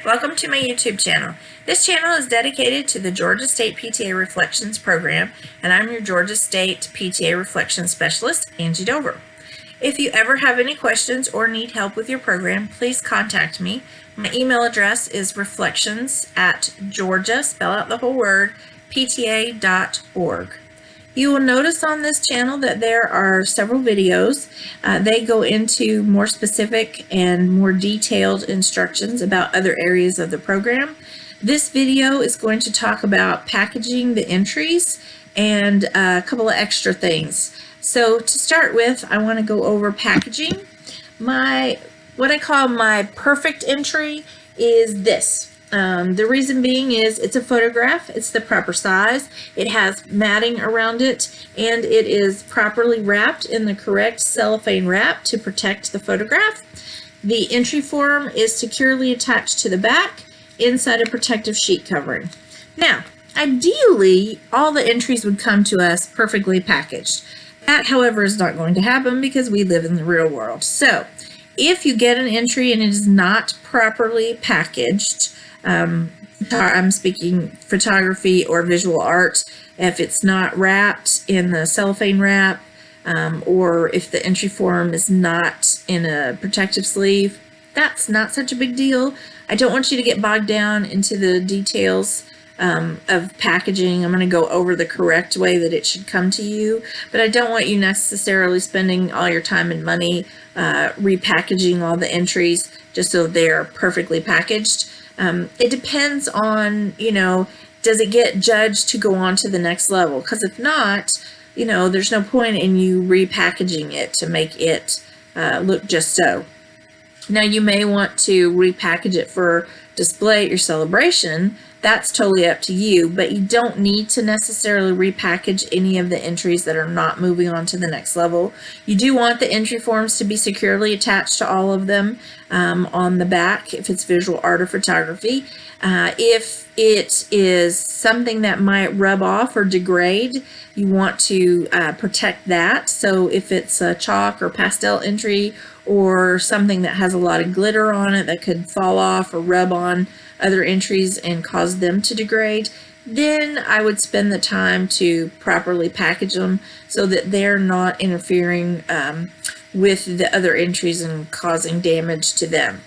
Welcome to my YouTube channel. This channel is dedicated to the Georgia State PTA Reflections program, and I'm your Georgia State PTA Reflections Specialist, Angie Dover. If you ever have any questions or need help with your program, please contact me. My email address is reflections@Georgia, spell out the whole word, pta.org. You will notice on this channel that there are several videos. They go into more specific and more detailed instructions about other areas of the program. This video is going to talk about packaging the entries and a couple of extra things. So to start with, I want to go over packaging. What I call my perfect entry is this. The reason being is it's a photograph, it's the proper size, it has matting around it, and it is properly wrapped in the correct cellophane wrap to protect the photograph. The entry form is securely attached to the back inside a protective sheet covering. Now, ideally, all the entries would come to us perfectly packaged. That, however, is not going to happen because we live in the real world. So, if you get an entry and it is not properly packaged, I'm speaking photography or visual art, if it's not wrapped in the cellophane wrap, or if the entry form is not in a protective sleeve, that's not such a big deal. I don't want you to get bogged down into the details of packaging. I'm going to go over the correct way that it should come to you, but I don't want you necessarily spending all your time and money repackaging all the entries just so they're perfectly packaged. It depends on, does it get judged to go on to the next level? Because if not, there's no point in you repackaging it to make it look just so. Now, you may want to repackage it for display at your celebration. That's totally up to you, but you don't need to necessarily repackage any of the entries that are not moving on to the next level. You do want the entry forms to be securely attached to all of them on the back if it's visual art or photography. If it is something that might rub off or degrade, you want to protect that. So if it's a chalk or pastel entry or something that has a lot of glitter on it that could fall off or rub on other entries and cause them to degrade, then I would spend the time to properly package them so that they're not interfering with the other entries and causing damage to them.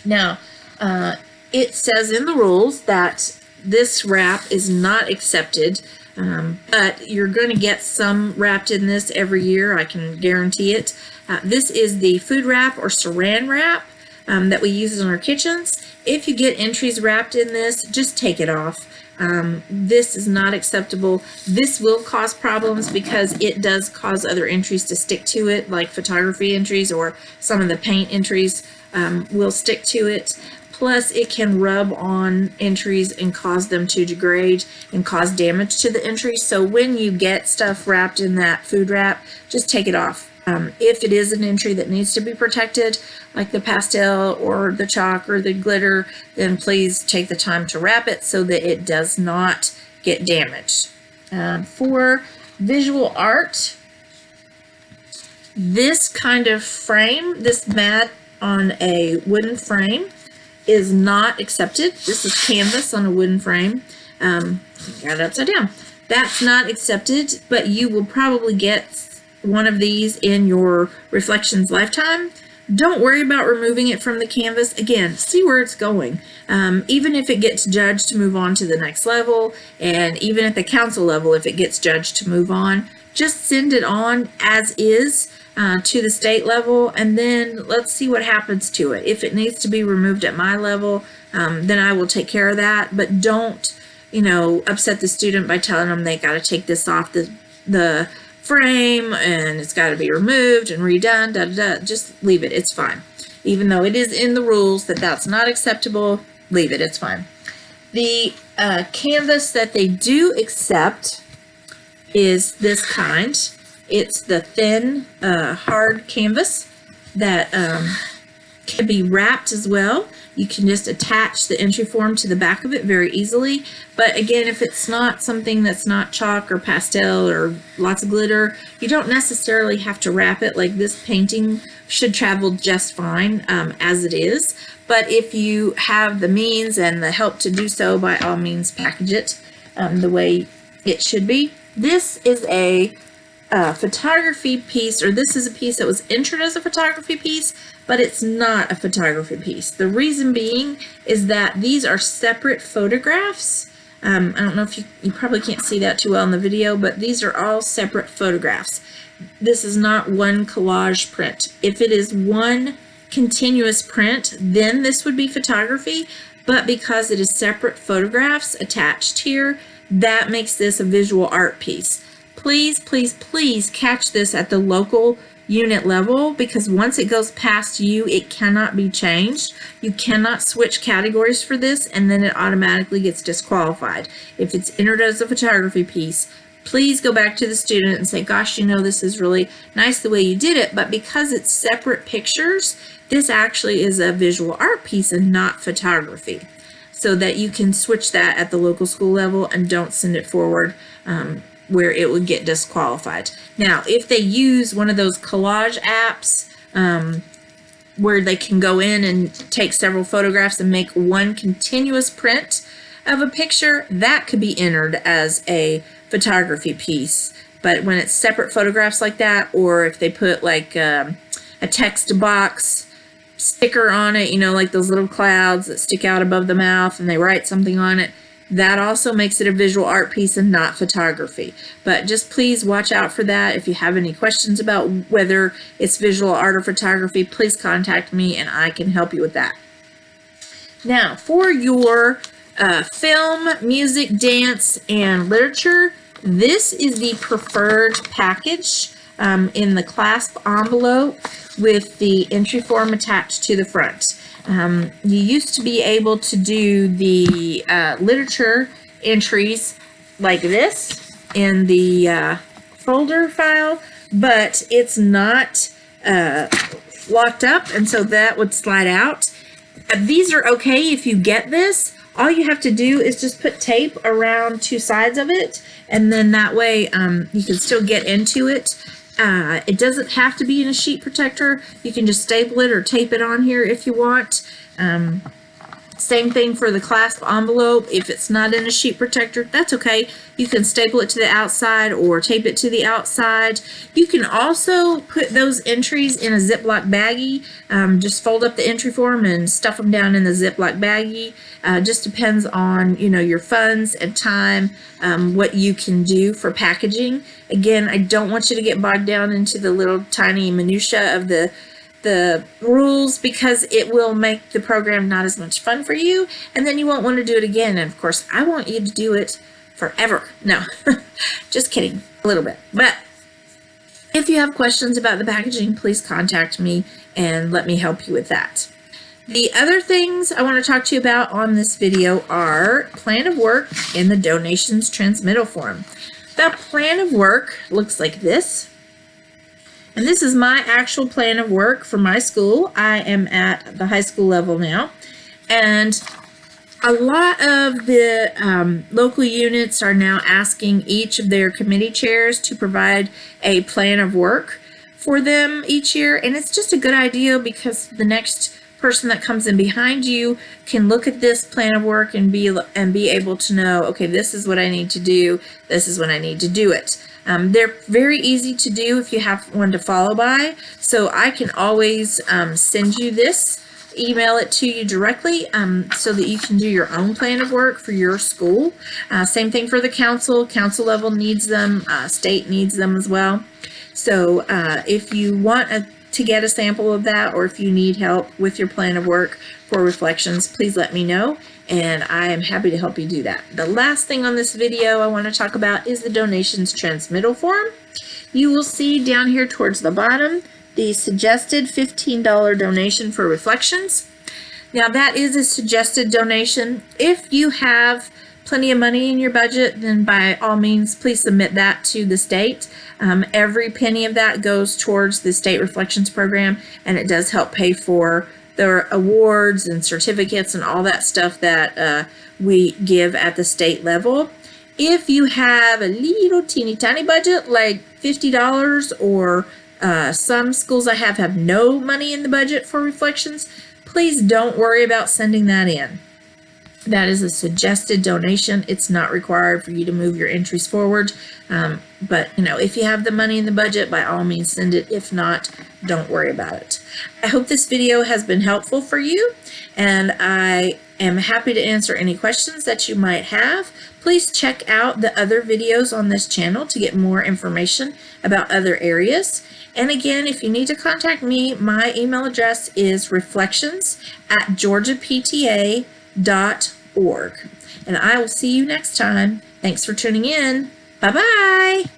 Now, it says in the rules that this wrap is not accepted, but you're going to get some wrapped in this every year, I can guarantee it. This is the Foodwrap or saran wrap that we use in our kitchens. If you get entries wrapped in this, just take it off. This is not acceptable. This will cause problems because it does cause other entries to stick to it, like photography entries or some of the paint entries will stick to it. Plus, it can rub on entries and cause them to degrade and cause damage to the entries. So when you get stuff wrapped in that food wrap, just take it off. If it is an entry that needs to be protected, like the pastel or the chalk or the glitter, then please take the time to wrap it so that it does not get damaged. For visual art, this kind of frame, this mat on a wooden frame, is not accepted. This is canvas on a wooden frame. Got it upside down. That's not accepted, but you will probably get one of these in your Reflections lifetime. Don't worry about removing it from the canvas. Again, see where it's going. Even if it gets judged to move on to the next level, and even at the council level, if it gets judged to move on, just send it on as is to the state level, and then let's see what happens to it. If it needs to be removed at my level, then I will take care of that. But don't, upset the student by telling them they got to take this off the frame and it's got to be removed and redone. Just leave it. It's fine. Even though it is in the rules that that's not acceptable, leave it. It's fine. The canvas that they do accept is this kind. It's the thin, hard canvas that can be wrapped as well. You can just attach the entry form to the back of it very easily. But again, if it's not something that's not chalk or pastel or lots of glitter, you don't necessarily have to wrap it. Like this painting should travel just fine as it is. But if you have the means and the help to do so, by all means package it the way it should be. This is a photography piece, or this is a piece that was entered as a photography piece, but it's not a photography piece. The reason being is that these are separate photographs. I don't know if you probably can't see that too well in the video, but these are all separate photographs. This is not one collage print. If it is one continuous print, then this would be photography, but because it is separate photographs attached here, that makes this a visual art piece. Please, please, please catch this at the local unit level, because once it goes past you, it cannot be changed. You cannot switch categories for this, and then it automatically gets disqualified. If it's entered as a photography piece, please go back to the student and say, gosh, you know, this is really nice the way you did it, but because it's separate pictures, this actually is a visual art piece and not photography. So that you can switch that at the local school level and don't send it forward where it would get disqualified. Now, if they use one of those collage apps where they can go in and take several photographs and make one continuous print of a picture, that could be entered as a photography piece. But when it's separate photographs like that, or if they put like a text box sticker on it, you know, like those little clouds that stick out above the mouth, and they write something on it, that also makes it a visual art piece and not photography. But just please watch out for that. If you have any questions about whether it's visual art or photography, please contact me and I can help you with that. Now, for your film, music, dance, and literature, this is the preferred package in the clasp envelope with the entry form attached to the front. You used to be able to do the literature entries like this in the folder file, but it's not locked up, and so that would slide out. These are okay if you get this. All you have to do is just put tape around two sides of it, and then that way you can still get into it. It doesn't have to be in a sheet protector. You can just staple it or tape it on here if you want. Same thing for the clasp envelope. If it's not in a sheet protector, that's okay. You can staple it to the outside or tape it to the outside. You can also put those entries in a Ziploc baggie. Just fold up the entry form and stuff them down in the Ziploc baggie. Just depends on, you know, your funds and time, what you can do for packaging. Again, I don't want you to get bogged down into the little tiny minutia of the rules, because it will make the program not as much fun for you, and then you won't want to do it again. And of course, I want you to do it forever. No, just kidding, a little bit. But if you have questions about the packaging, please contact me and let me help you with that. The other things I want to talk to you about on this video are plan of work and the donations transmittal form. The plan of work looks like this. And this is my actual plan of work for my school. I am at the high school level now. And a lot of the local units are now asking each of their committee chairs to provide a plan of work for them each year. And it's just a good idea, because the next person that comes in behind you can look at this plan of work and be able to know, okay, this is what I need to do. This is when I need to do it. They're very easy to do if you have one to follow by. So I can always send you this, email it to you directly, so that you can do your own plan of work for your school. Same thing for the council. Council level needs them. State needs them as well. So if you want to get a sample of that, or if you need help with your plan of work for Reflections, please let me know, and I am happy to help you do that. The last thing on this video I want to talk about is the donations transmittal form. You will see down here towards the bottom the suggested $15 donation for Reflections. Now that is a suggested donation. If you have plenty of money in your budget, then by all means please submit that to the state. Every penny of that goes towards the state Reflections program, and it does help pay for the awards and certificates and all that stuff that we give at the state level. If you have a little teeny tiny budget like $50, or some schools I have no money in the budget for reflections, please don't worry about sending that in. That is a suggested donation. It's not required for you to move your entries forward. But if you have the money in the budget, by all means send it. If not, don't worry about it. I hope this video has been helpful for you, and I am happy to answer any questions that you might have. Please check out the other videos on this channel to get more information about other areas. And again, if you need to contact me, my email address is reflections@georgiapta.org. And I will see you next time. Thanks for tuning in. Bye-bye.